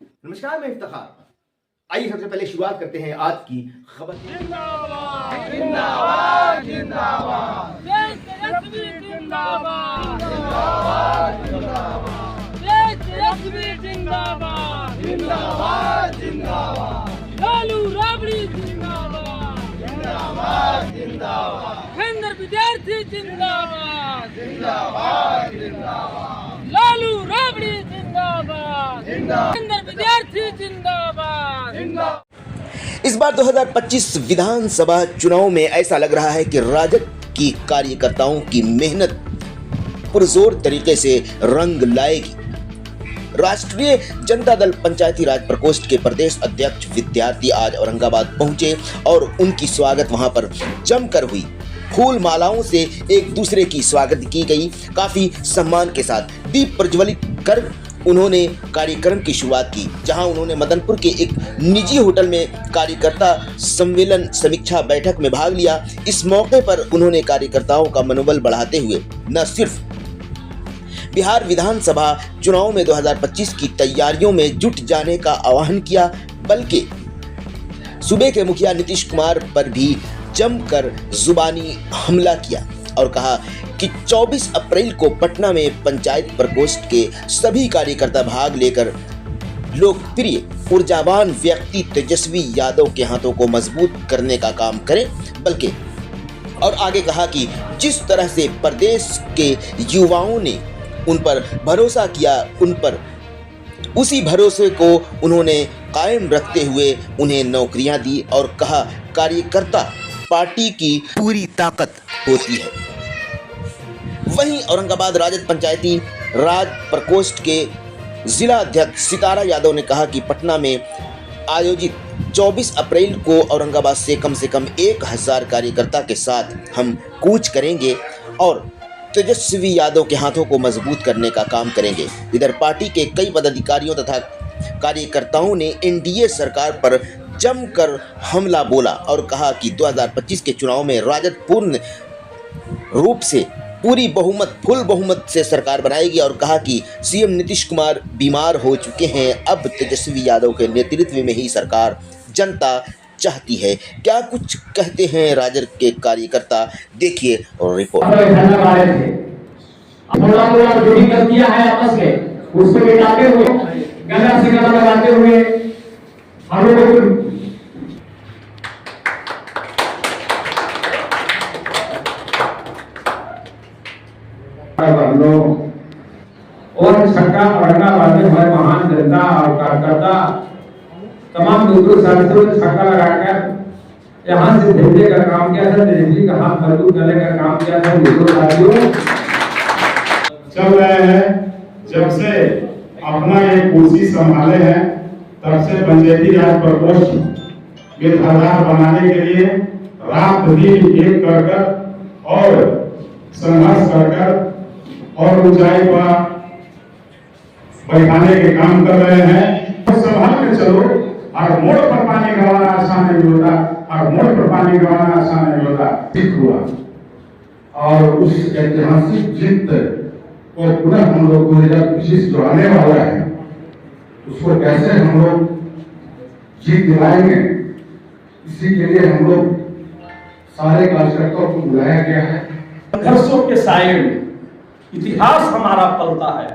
नमस्कार, मैं इफ्तिखार। आइए सबसे पहले शुरुआत करते हैं आज की खबर। जिंदाबाद जिंदाबाद जिंदाबाद जय तेजस्वी जिंदाबाद जिंदाबाद जिंदाबाद जय तेजस्वी जिंदाबाद जिंदाबाद जिंदाबाद लालू राबड़ी जिंदाबाद जिंदाबाद जिंदाबाद केंद्र विद्यार्थी जिंदाबाद जिंदाबाद जिंदाबाद लालू राबड़ी जिंदाबाद केंद्र विद्यार्थी जिंदाबाद जिंदाबाद। इस बार 2025 विधानसभा चुनाव में ऐसा लग रहा है कि राजद की कार्यकर्ताओं की मेहनत पुरजोर तरीके से रंग लाएगी। राष्ट्रीय जनता दल पंचायती राज प्रकोष्ठ के प्रदेश अध्यक्ष विद्यार्थी आज औरंगाबाद पहुंचे और उनकी स्वागत वहां पर जमकर हुई। फूल मालाओं से एक दूसरे की स्वागत की गई। काफी सम्मान के साथ दीप प्रज्वलित कर उन्होंने कार्यक्रम की शुरुआत की, जहां उन्होंने मदनपुर के एक निजी होटल में कार्यकर्ता सम्मेलन समीक्षा बैठक में भाग लिया। इस मौके पर उन्होंने कार्यकर्ताओं का मनोबल बढ़ाते हुए न सिर्फ बिहार विधानसभा चुनाव में 2025 की तैयारियों में जुट जाने का आह्वान किया, बल्कि सूबे के मुखिया नीतीश कुमार पर भी जमकर जुबानी हमला किया और कहा कि 24 अप्रैल को पटना में पंचायत प्रकोष्ठ के सभी कार्यकर्ता भाग लेकर लोकप्रिय ऊर्जावान व्यक्ति तेजस्वी यादव के हाथों को मजबूत करने का काम करें, बल्कि और आगे कहा कि जिस तरह से प्रदेश के युवाओं ने उन पर भरोसा किया, उन पर उसी भरोसे को उन्होंने कायम रखते हुए उन्हें नौकरियां दी और कहा कार्यकर्ता पार्टी की पूरी ताकत होती है। वहीं औरंगाबाद राजद पंचायती राज प्रकोष्ठ के जिला अध्यक्ष सितारा यादव ने कहा कि पटना में आयोजित 24 अप्रैल को औरंगाबाद से कम 1000 कार्यकर्ता के साथ हम कूच करेंगे और तेजस्वी यादव के हाथों को मजबूत करने का काम करेंगे। इधर पार्टी के कई पदाधिकारियों तथा कार्यकर्ताओं ने एनडीए सरकार पर जमकर हमला बोला और कहा कि 2025 के चुनाव में राजद पूर्ण रूप से पूरी फुल बहुमत से सरकार बनाएगी और कहा कि सीएम नीतीश कुमार बीमार हो चुके हैं, अब तेजस्वी यादव के नेतृत्व में ही सरकार जनता चाहती है। क्या कुछ कहते हैं राजद के कार्यकर्ता, देखिए और रिपोर्ट। और छक्का औरंगाबाद में हमारे महान जनता और कार्यकर्ता तमाम दूसरों साथियों ने छक्का लगाकर यहाँ से भेजने का काम किया था, दिल्ली का हाथ मजबूत करने का काम किया था। दूसरों साथियों चल रहे हैं, जब से अपना ये कुर्सी संभाले हैं तब से पंचायती राज प्रकोष्ठ के धारदार बनाने के लिए रात दिन एक कर और संघर्ष कर और ऊंचाई पर बैठाने के काम कर रहे हैं। तो संभाल के चलो, और मोड़ पर पानी गवाना आसान नहीं होता, और मोड़ पर पानी गवाना आसान नहीं होता। ठीक हुआ और उस ऐतिहासिक जीत को पुनः हम लोग 2025 जो आने वाला है उसको कैसे हम लोग जीत दिलाएंगे, इसी के लिए हम लोग सारे कार्यकर्ताओं को बुलाया गया है। संघर्षों के साए में इतिहास हमारा पलता है,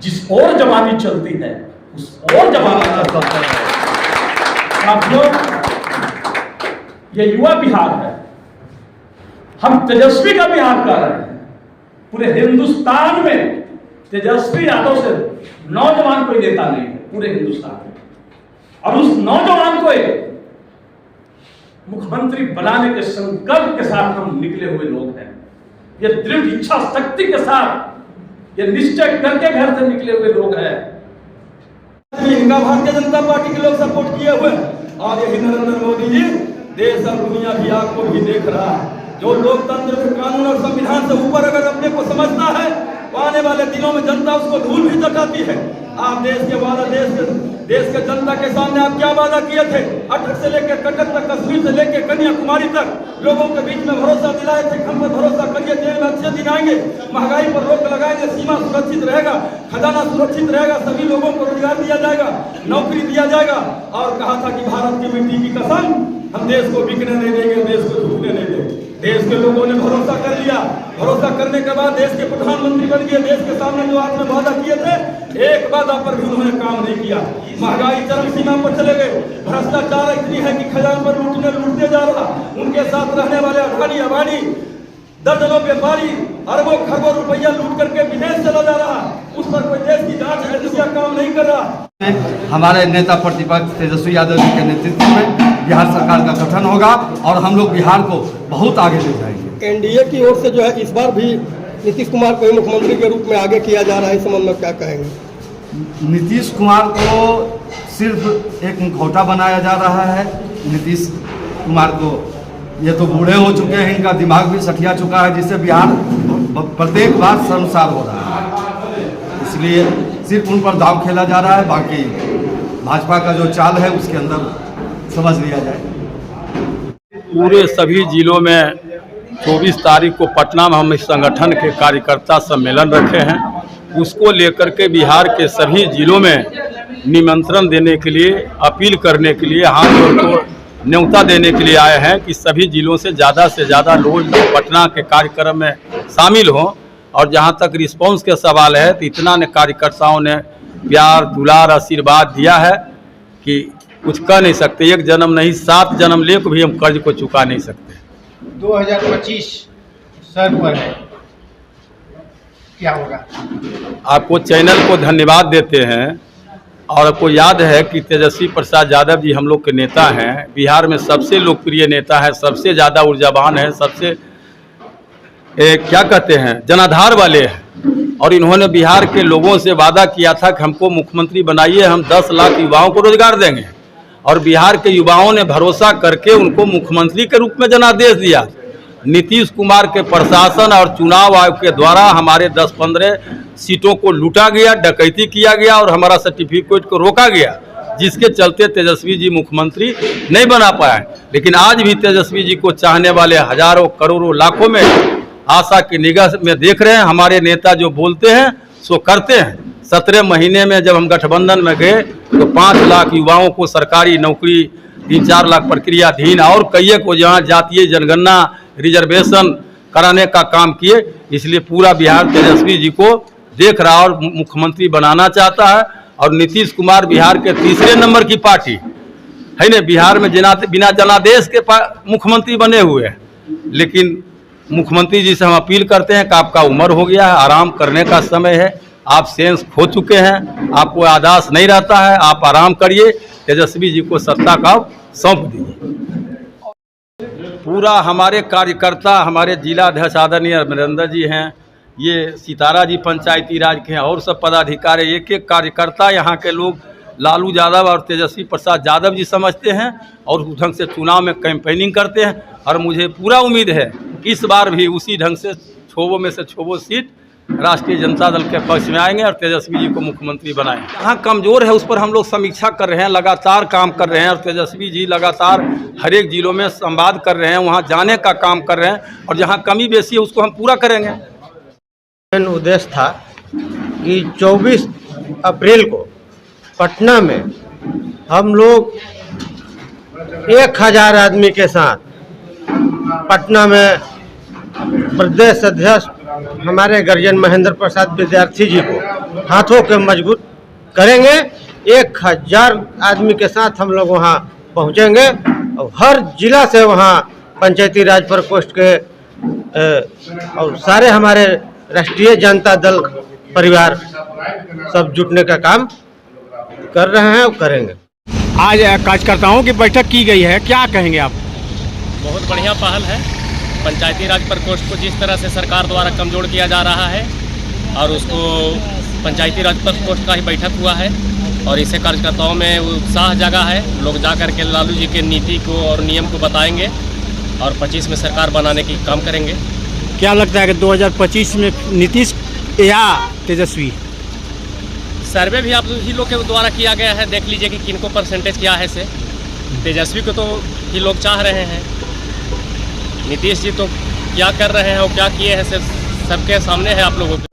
जिस ओर जवानी चलती है उस ओर जवानी चलता है। साथियों, ये युवा बिहार है, हम तेजस्वी का बिहार कर रहे हैं। पूरे हिंदुस्तान में तेजस्वी यादव से नौजवान कोई नेता नहीं है पूरे हिंदुस्तान में, और उस नौजवान को मुख्यमंत्री बनाने के संकल्प के साथ हम निकले हुए लोग हैं। ये दृढ़ इच्छा शक्ति के साथ ये निश्चय करके घर से निकले हुए लोग हैं। इनका भारतीय जनता पार्टी के लोग सपोर्ट किए हुए हैं और यही नरेंद्र मोदी जी देश और दुनिया भी आपको भी देख रहा है। जो लोकतंत्र, कानून और संविधान से ऊपर अगर अपने को समझता है आने वाले दिनों में जनता उसको धूल भी चटाती है। आप देश के जनता के सामने आप क्या वादा किए थे? अटक से लेकर कटक तक, कश्मीर से लेकर कन्याकुमारी तक लोगों के बीच में भरोसा दिलाए थे कि हम पर भरोसा करिए, जेल में अच्छे दिन आएंगे, महंगाई पर रोक लगाएंगे, सीमा सुरक्षित रहेगा, खजाना सुरक्षित रहेगा, सभी लोगों को रोजगार दिया जाएगा, नौकरी दिया जाएगा। और कहा था कि भारत की मिट्टी की कसम, हम देश को बिकने नहीं देंगे, देश को झुकने नहीं देंगे। देश के लोगों ने भरोसा कर लिया। भरोसा करने के बाद देश के प्रधानमंत्री बन गए। देश के सामने जो आपने वादा किए थे, एक वादा पर भी उन्होंने काम नहीं किया। महंगाई चरम सीमा पर चले गए। भ्रष्टाचार इतनी है कि खजान पर लूटते जा रहा। उनके साथ रहने वाले अडानी अंबानी, दर्जनों व्यापारी अरबों खरबों रुपया लूट करके विदेश चला जा रहा। उस पर कोई देश की जांच एजेंसियां काम नहीं कर रहा। हमारे नेता प्रतिपक्ष तेजस्वी यादव जी के नेतृत्व में बिहार सरकार का गठन होगा और हम लोग बिहार को बहुत आगे ले जाएंगे। एनडीए की ओर से जो है इस बार भी नीतीश कुमार को मुख्यमंत्री के रूप में आगे किया जा रहा है, इस संबंध में क्या कहेंगे? नीतीश कुमार को सिर्फ एक मुखौटा बनाया जा रहा है। नीतीश कुमार को ये तो बूढ़े हो चुके हैं, इनका दिमाग भी सठिया चुका है, जिससे बिहार प्रत्येक बार शर्मसार हो रहा है। इसलिए सिर्फ उन पर दांव खेला जा रहा है। बाकी भाजपा का जो चाल है उसके अंदर समझ लिया जाए। पूरे सभी जिलों में 24 तारीख को पटना में हम इस संगठन के कार्यकर्ता सम्मेलन रखे हैं। उसको लेकर के बिहार के सभी जिलों में निमंत्रण देने के लिए, अपील करने के लिए, हम लोग को न्योता देने के लिए आए हैं कि सभी जिलों से ज़्यादा लोग पटना के कार्यक्रम में शामिल हों। और जहाँ तक रिस्पांस के सवाल है तो इतना ने कार्यकर्ताओं ने प्यार, दुलार, आशीर्वाद दिया है कि कुछ कह नहीं सकते। एक जन्म नहीं, 7 जन्म ले को भी हम कर्ज को चुका नहीं सकते। 2025 सर पर है, क्या होगा? आपको चैनल को धन्यवाद देते हैं। और आपको याद है कि तेजस्वी प्रसाद यादव जी हम लोग के नेता हैं, बिहार में सबसे लोकप्रिय नेता है, सबसे ज़्यादा ऊर्जावान है, सबसे क्या कहते हैं जनाधार वाले हैं। और इन्होंने बिहार के लोगों से वादा किया था कि हमको मुख्यमंत्री बनाइए, हम 10 लाख युवाओं को रोजगार देंगे। और बिहार के युवाओं ने भरोसा करके उनको मुख्यमंत्री के रूप में जनादेश दिया। नीतीश कुमार के प्रशासन और चुनाव आयोग के द्वारा हमारे 10-15 सीटों को लूटा गया, डकैती किया गया और हमारा सर्टिफिकेट को रोका गया, जिसके चलते तेजस्वी जी मुख्यमंत्री नहीं बना पाए। लेकिन आज भी तेजस्वी जी को चाहने वाले हजारों, करोड़ों, लाखों में आशा की निगाह में देख रहे हैं। हमारे नेता जो बोलते हैं सो करते हैं। 17 महीने में जब हम गठबंधन में गए तो 5 लाख युवाओं को सरकारी नौकरी, 3-4 लाख प्रक्रियाधीन और कई को जहाँ जातीय जनगणना, रिजर्वेशन कराने का काम किए। इसलिए पूरा बिहार तेजस्वी जी को देख रहा और मुख्यमंत्री बनाना चाहता है। और नीतीश कुमार बिहार के तीसरे नंबर की पार्टी है ना, बिहार में बिना जनादेश के मुख्यमंत्री बने हुए हैं। लेकिन मुख्यमंत्री जी से हम अपील करते हैं कि आपका उम्र हो गया है, आराम करने का समय है, आप सेंस खो चुके हैं, आपको आदास नहीं रहता है, आप आराम करिए, तेजस्वी जी को सत्ता का सौंप दीजिए। पूरा हमारे कार्यकर्ता, हमारे जिला अध्यक्ष आदरणीय अमरिंदर जी हैं, ये सितारा जी पंचायती राज के हैं और सब पदाधिकारी, एक कार्यकर्ता यहाँ के लोग लालू यादव और तेजस्वी प्रसाद यादव जी समझते हैं और उस ढंग से चुनाव में कैंपेनिंग करते हैं। और मुझे पूरा उम्मीद है इस बार भी उसी ढंग से 6 में से 6 सीट राष्ट्रीय जनता दल के पक्ष में आएंगे और तेजस्वी जी को मुख्यमंत्री बनाएंगे। जहाँ कमज़ोर है उस पर हम लोग समीक्षा कर रहे हैं, लगातार काम कर रहे हैं। और तेजस्वी जी लगातार हर एक जिलों में संवाद कर रहे हैं, वहाँ जाने का काम कर रहे हैं और जहाँ कमी बेसी है उसको हम पूरा करेंगे। उद्देश्य था कि 24 अप्रैल को पटना में हम लोग 1000 आदमी के साथ पटना में प्रदेश अध्यक्ष हमारे गर्जन महेंद्र प्रसाद विद्यार्थी जी को हाथों के मजबूत करेंगे। 1000 आदमी के साथ हम लोग वहाँ पहुँचेंगे और हर जिला से वहाँ पंचायती राज प्रकोष्ठ के और सारे हमारे राष्ट्रीय जनता दल परिवार सब जुटने का काम कर रहे हैं और करेंगे। आज कार्यकर्ताओं की बैठक की गई है, क्या कहेंगे आप? बहुत बढ़िया पहल है। पंचायती राज प्रकोष्ठ को जिस तरह से सरकार द्वारा कमज़ोर किया जा रहा है और उसको पंचायती राज प्रकोष्ठ का ही बैठक हुआ है और इससे कार्यकर्ताओं में उत्साह जगा है। लोग जा कर के लालू जी के नीति को और नियम को बताएंगे और 25 में सरकार बनाने की काम करेंगे। क्या लगता है कि 2025 में नीतीश या तेजस्वी? सर्वे भी आप ही लोग के द्वारा किया गया है, देख लीजिए कि किनको परसेंटेज क्या है से। तेजस्वी को तो ही लोग चाह रहे हैं, नीतीश जी तो क्या कर रहे हैं और क्या किए हैं सबके सामने है आप लोगों के।